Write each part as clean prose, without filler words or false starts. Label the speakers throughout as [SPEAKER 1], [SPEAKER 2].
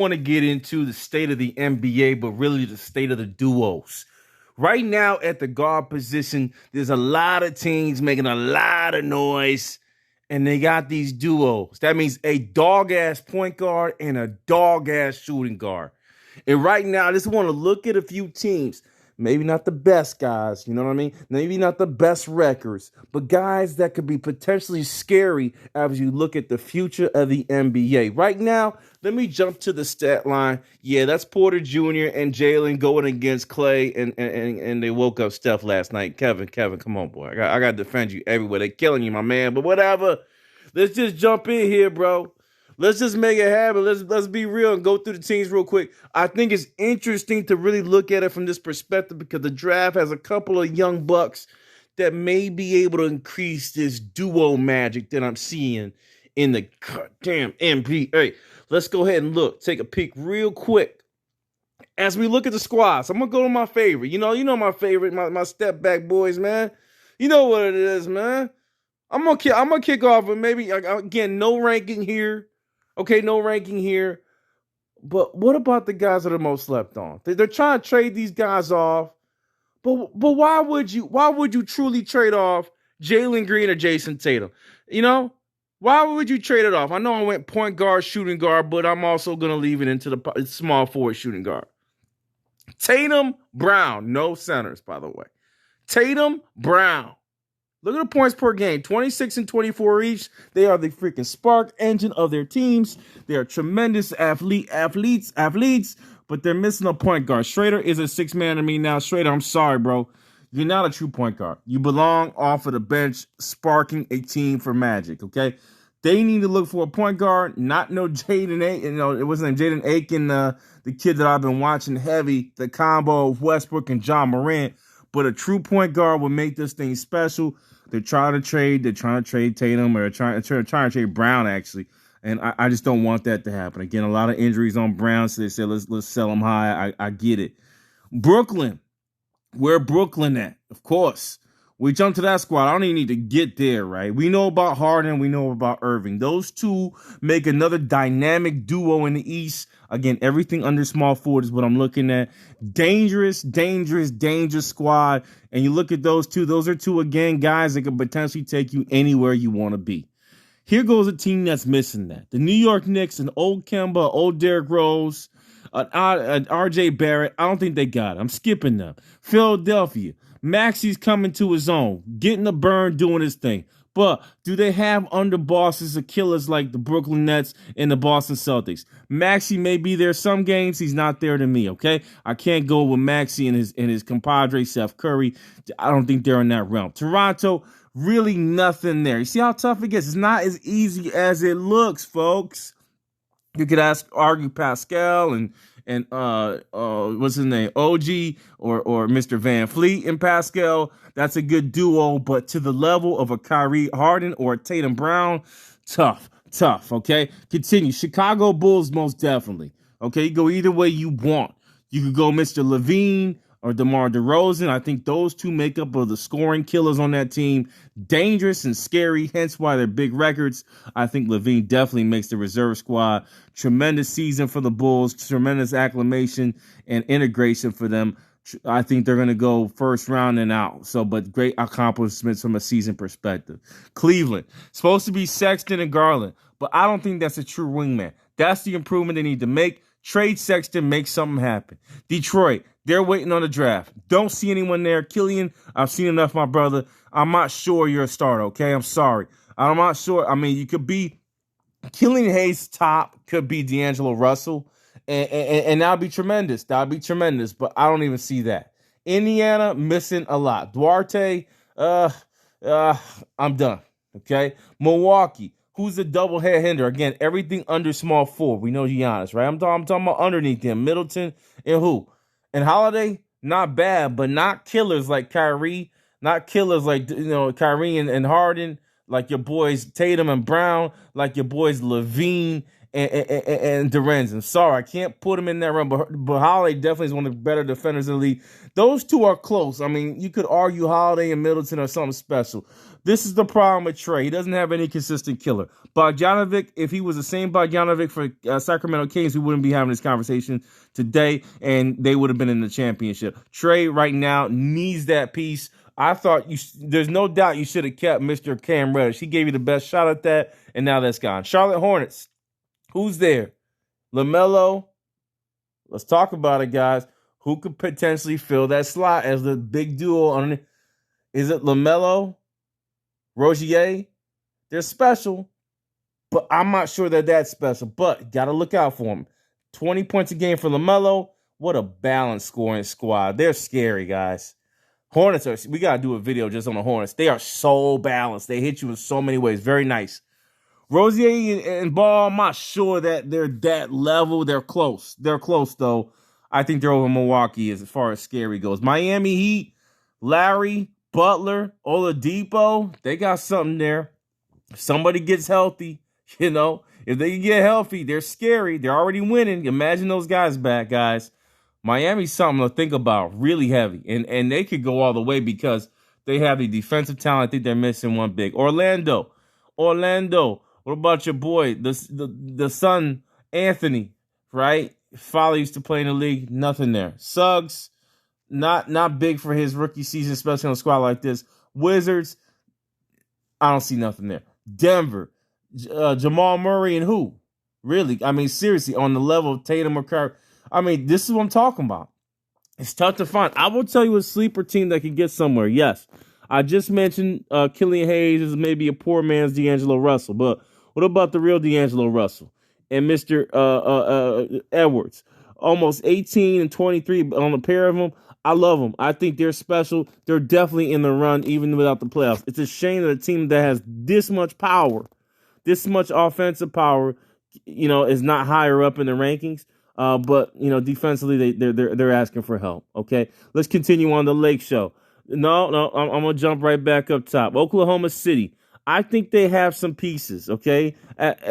[SPEAKER 1] want to get into the state of the NBA, but really the state of the duos. Right now at the guard position, there's a lot of teams making a lot of noise, and they got these duos. That means a dog-ass point guard and a dog-ass shooting guard. And right now, I just want to look at a few teams. Maybe not the best guys, you know what I mean? Maybe not the best records, but guys that could be potentially scary as you look at the future of the NBA. Right now, let me jump to the stat line. Yeah, that's Porter Jr. and Jalen going against Clay, and they woke up Steph last night. Kevin, come on, boy. I got to defend you everywhere. They're killing you, my man, but whatever. Let's just jump in here, bro. Let's just make it happen. Let's be real and go through the teams real quick. I think it's interesting to really look at it from this perspective because the draft has a couple of young bucks that may be able to increase this duo magic that I'm seeing in the goddamn NBA. Let's go ahead and take a peek real quick. As we look at the squads, I'm gonna go to my favorite. You know my favorite, my step back boys, man. You know what it is, man. I'm gonna kick off with maybe again no ranking here. Okay, no ranking here. But what about the guys that are most slept on? They're trying to trade these guys off. But why would you truly trade off Jalen Green or Jason Tatum? You know? Why would you trade it off? I know I went point guard, shooting guard, but I'm also going to leave it into the small forward shooting guard. Tatum, Brown, no centers, by the way. Tatum, Brown. Look at the points per game, 26 and 24 each. They are the freaking spark engine of their teams. They are tremendous athletes, but they're missing a point guard. Schrader is a six-man to me now. Schrader, I'm sorry, bro. You're not a true point guard. You belong off of the bench sparking a team for Magic, okay? They need to look for a point guard, not no Jaden Aiken. It wasn't Jaden Aiken, the kid that I've been watching heavy, the combo of Westbrook and John Morant. But a true point guard would make this thing special. They're trying to trade Tatum or trying to trade Brown, actually. And I just don't want that to happen. Again, a lot of injuries on Brown, so they said, let's sell him high. I get it. Brooklyn. Where Brooklyn at? Of course. We jump to that squad. I don't even need to get there, right? We know about Harden. We know about Irving. Those two make another dynamic duo in the East. Again, everything under small forward is what I'm looking at. Dangerous squad. And you look at those two. Those are two, again, guys that could potentially take you anywhere you want to be. Here goes a team that's missing that. The New York Knicks, an old Kemba, old Derrick Rose, an RJ Barrett. I don't think they got it. I'm skipping them. Philadelphia. Maxi's coming to his own, getting the burn, doing his thing. But do they have under bosses or killers like the Brooklyn Nets and the Boston Celtics? Maxi may be there some games. He's not there to me, okay? I can't go with Maxi and his compadre, Seth Curry. I don't think they're in that realm. Toronto, really nothing there. You see how tough it gets? It's not as easy as it looks, folks. You could argue Pascal and what's his name, OG or Mr. Van Fleet and Pascal. That's a good duo, but to the level of a Kyrie Harden or a Tatum Brown, tough. Okay, continue. Chicago Bulls, most definitely. Okay, you go either way you want. You could go Mr. Levine or DeMar DeRozan. I think those two make up of the scoring killers on that team. Dangerous and scary, hence why they're big records. I think Levine definitely makes the reserve squad. Tremendous season for the Bulls. Tremendous acclamation and integration for them. I think they're going to go first round and out. But great accomplishments from a season perspective. Cleveland, supposed to be Sexton and Garland, but I don't think that's a true wingman. That's the improvement they need to make. Trade Sexton, make something happen. Detroit, they're waiting on the draft. Don't see anyone there. Killian, I've seen enough, my brother. I'm not sure you're a starter, okay? I'm sorry. I'm not sure. I mean, you could be Killian Hayes top, could be D'Angelo Russell, and that would be tremendous. That would be tremendous, but I don't even see that. Indiana, missing a lot. Duarte, I'm done, okay? Milwaukee. Who's the double head hitter? Again, everything under small forward. We know Giannis, right? I'm talking about underneath them. Middleton and who? And Holiday, not bad, but not killers like Kyrie. Not killers like, Kyrie and Harden. Like your boys Tatum and Brown. Like your boys Levine and DeRozan. Sorry, I can't put him in that run, but Holiday definitely is one of the better defenders in the league. Those two are close. I mean, you could argue Holiday and Middleton are something special. This is the problem with Trey. He doesn't have any consistent killer. Bogdanovic, if he was the same Bogdanovic for Sacramento Kings, we wouldn't be having this conversation today, and they would have been in the championship. Trey right now needs that piece. I thought there's no doubt you should have kept Mr. Cam Reddish. He gave you the best shot at that, and now that's gone. Charlotte Hornets, who's there? LaMelo. Let's talk about it, guys. Who could potentially fill that slot as the big duo? Is it LaMelo? Rozier? They're special, but I'm not sure that that's special. But got to look out for them. 20 points a game for LaMelo. What a balanced scoring squad. They're scary, guys. Hornets we got to do a video just on the Hornets. They are so balanced. They hit you in so many ways. Very nice. Rozier and Ball, I'm not sure that they're that level. They're close. They're close, though. I think they're over Milwaukee as far as scary goes. Miami Heat, Larry, Butler, Oladipo, they got something there. If somebody gets healthy, if they can get healthy, they're scary. They're already winning. Imagine those guys back, guys. Miami's something to think about, really heavy. And they could go all the way because they have the defensive talent. I think they're missing one big. Orlando, what about your boy, the son, Anthony, right? Foley used to play in the league. Nothing there. Suggs, not big for his rookie season, especially on a squad like this. Wizards, I don't see nothing there. Denver, Jamal Murray and who? Really? I mean, seriously, on the level of Tatum or Curry. I mean, this is what I'm talking about. It's tough to find. I will tell you a sleeper team that can get somewhere. Yes, I just mentioned Killian Hayes is maybe a poor man's D'Angelo Russell, but what about the real D'Angelo Russell and Mr. Edwards? Almost 18 and 23 on a pair of them. I love them. I think they're special. They're definitely in the run, even without the playoffs. It's a shame that a team that has this much power, this much offensive power, is not higher up in the rankings. But defensively, they're asking for help. Okay, let's continue on the Lake Show. No, I'm gonna jump right back up top. Oklahoma City. I think they have some pieces. Okay,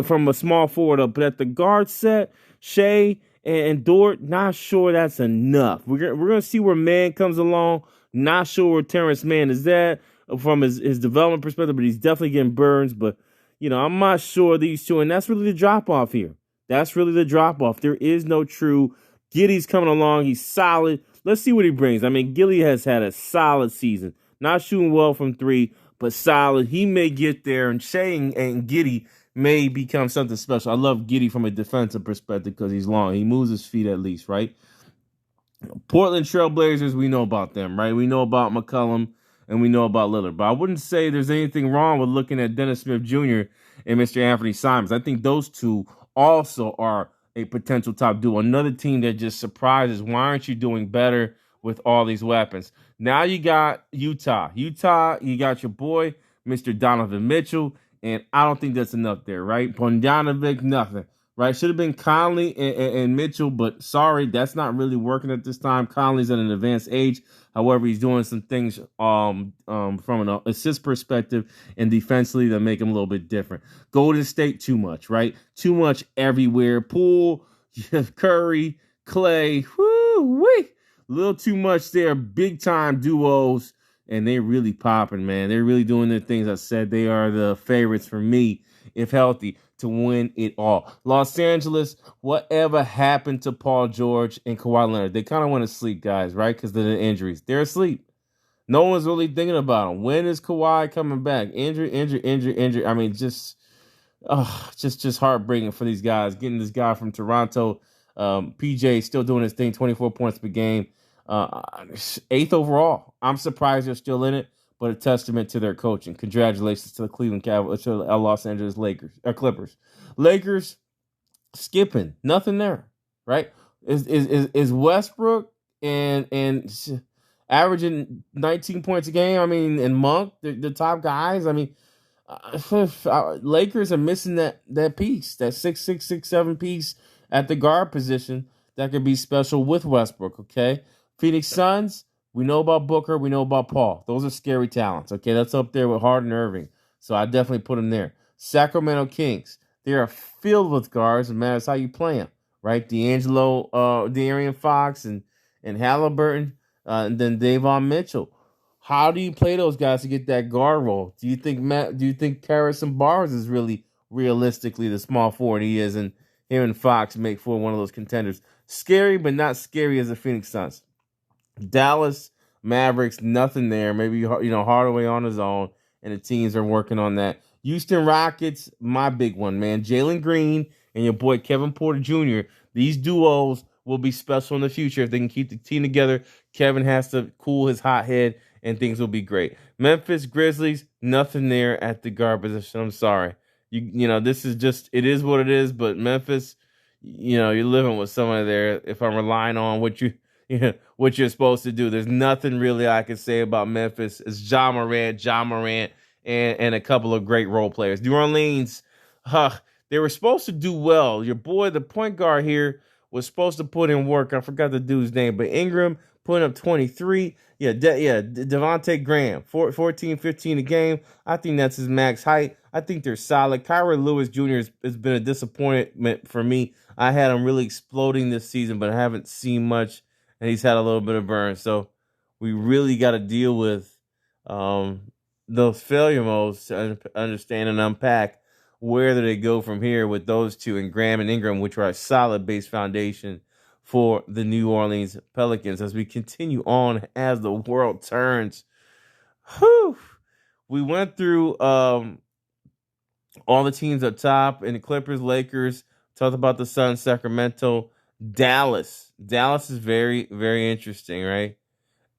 [SPEAKER 1] from a small forward up, but at the guard set, Shea and Dort, not sure that's enough. We're gonna see where Mann comes along. Not sure where Terrence Mann is at from his development perspective, but he's definitely getting burns. But I'm not sure these two, and that's really the drop off here. That's really the drop-off. There is no true. Giddey's coming along. He's solid. Let's see what he brings. I mean, Giddey has had a solid season. Not shooting well from three, but solid. He may get there, and Shea and Giddey may become something special. I love Giddey from a defensive perspective because he's long. He moves his feet at least, right? Portland Trailblazers, we know about them, right? We know about McCollum, and we know about Lillard. But I wouldn't say there's anything wrong with looking at Dennis Smith Jr. and Mr. Anthony Simons. I think those two also are a potential top duo. Another team that just surprises. Why aren't you doing better with all these weapons? Now you got Utah. You got your boy, Mr. Donovan Mitchell, and I don't think that's enough there, right? Bogdanovic, nothing, right? Should have been Conley and Mitchell, but sorry, that's not really working at this time. Conley's at an advanced age. However, he's doing some things from an assist perspective and defensively that make him a little bit different. Golden State, too much, right? Too much everywhere. Poole, Curry, Clay, woo-wee. A little too much there. Big-time duos, and they're really popping, man. They're really doing the things I said. They are the favorites for me, if healthy, to win it all. Los Angeles, whatever happened to Paul George and Kawhi Leonard? They kind of went to sleep, guys, right? Because of the injuries. They're asleep. No one's really thinking about them. When is Kawhi coming back? Injury. I mean, just heartbreaking for these guys. Getting this guy from Toronto, PJ, still doing his thing, 24 points per game. 8th overall. I'm surprised they're still in it, but a testament to their coaching. Congratulations to the Cleveland Cavaliers, to the Los Angeles Clippers. Lakers skipping, nothing there, right? Is Westbrook and averaging 19 points a game? I mean, and Monk, the top guys. I mean, Lakers are missing that piece, that 6'6", 6'7" piece at the guard position that could be special with Westbrook. Okay, Phoenix Suns. We know about Booker. We know about Paul. Those are scary talents. Okay, that's up there with Harden and Irving. So I definitely put them there. Sacramento Kings. They are filled with guards. It matters how you play them, right? D'Angelo, De'Aaron Fox, and Halliburton, and then Davon Mitchell. How do you play those guys to get that guard role? Do you think Harrison Barnes is really realistically the small forward he is, and him and Fox make for one of those contenders? Scary, but not scary as the Phoenix Suns. Dallas Mavericks, nothing there. Maybe Hardaway on his own, and the teams are working on that. Houston Rockets, my big one, man. Jalen Green and your boy Kevin Porter Jr. These duos will be special in the future if they can keep the team together. Kevin has to cool his hot head, and things will be great. Memphis Grizzlies, nothing there at the guard position. I'm sorry. This is just, it is what it is, but Memphis, you're living with somebody there. If I'm relying on what you're supposed to do, there's nothing really I can say about Memphis. It's Ja Morant, and a couple of great role players. New Orleans, they were supposed to do well. Your boy, the point guard here, was supposed to put in work. I forgot the dude's name, but Ingram putting up 23. Devontae Graham, 14, 15 a game. I think that's his max height. I think they're solid. Kyra Lewis Jr. has been a disappointment for me. I had him really exploding this season, but I haven't seen much, and he's had a little bit of burn. So we really got to deal with those failure modes to understand and unpack where do they go from here with those two, and Graham and Ingram, which are a solid base foundation for the New Orleans Pelicans as we continue on as the world turns. Whew. We went through all the teams up top, and the Clippers, Lakers, talked about the Suns, Sacramento, Dallas. Dallas is very, very interesting, right?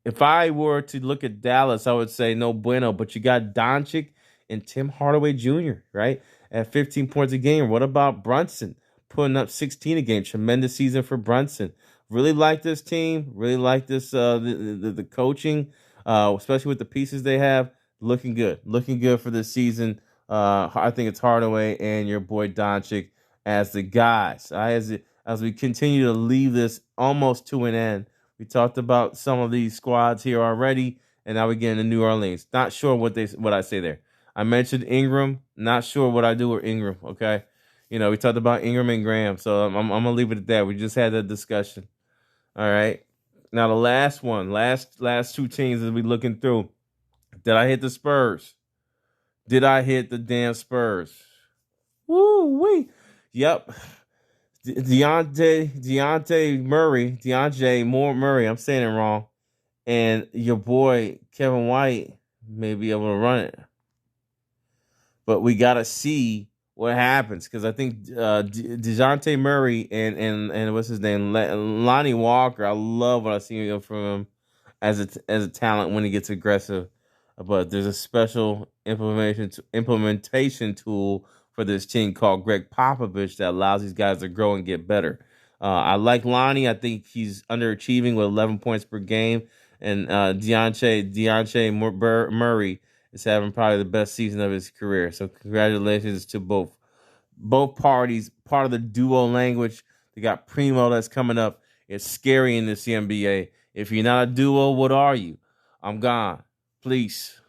[SPEAKER 1] If I were to look at Dallas, I would say no bueno, but you got Doncic and Tim Hardaway Jr., right? At 15 points a game. What about Brunson putting up 16 a game? Tremendous season for Brunson. Really like this team. Really like this the coaching, especially with the pieces they have. Looking good. Looking good for this season. I think it's Hardaway and your boy Doncic as the guys. As we continue to leave this almost to an end. We talked about some of these squads here already, and now we get into New Orleans. Not sure what I say there. I mentioned Ingram. Not sure what I do with Ingram. Okay, we talked about Ingram and Graham, so I'm gonna leave it at that. We just had that discussion. All right. Now the last two teams that we looking through. Did I hit the Spurs? Did I hit the damn Spurs? Woo wee. Yep. Dejounte Murray. I'm saying it wrong. And your boy Kevin White may be able to run it. But we got to see what happens, because I think Dejounte Murray and what's his name, Lonnie Walker, I love what I see from him as a talent when he gets aggressive. But there's a special implementation tool for this team called Greg Popovich that allows these guys to grow and get better. I like Lonnie. I think he's underachieving with 11 points per game. And Dejounte Murray is having probably the best season of his career. So congratulations to both parties. Part of the duo language. They got Primo that's coming up. It's scary in this NBA. If you're not a duo, what are you? I'm gone. Please.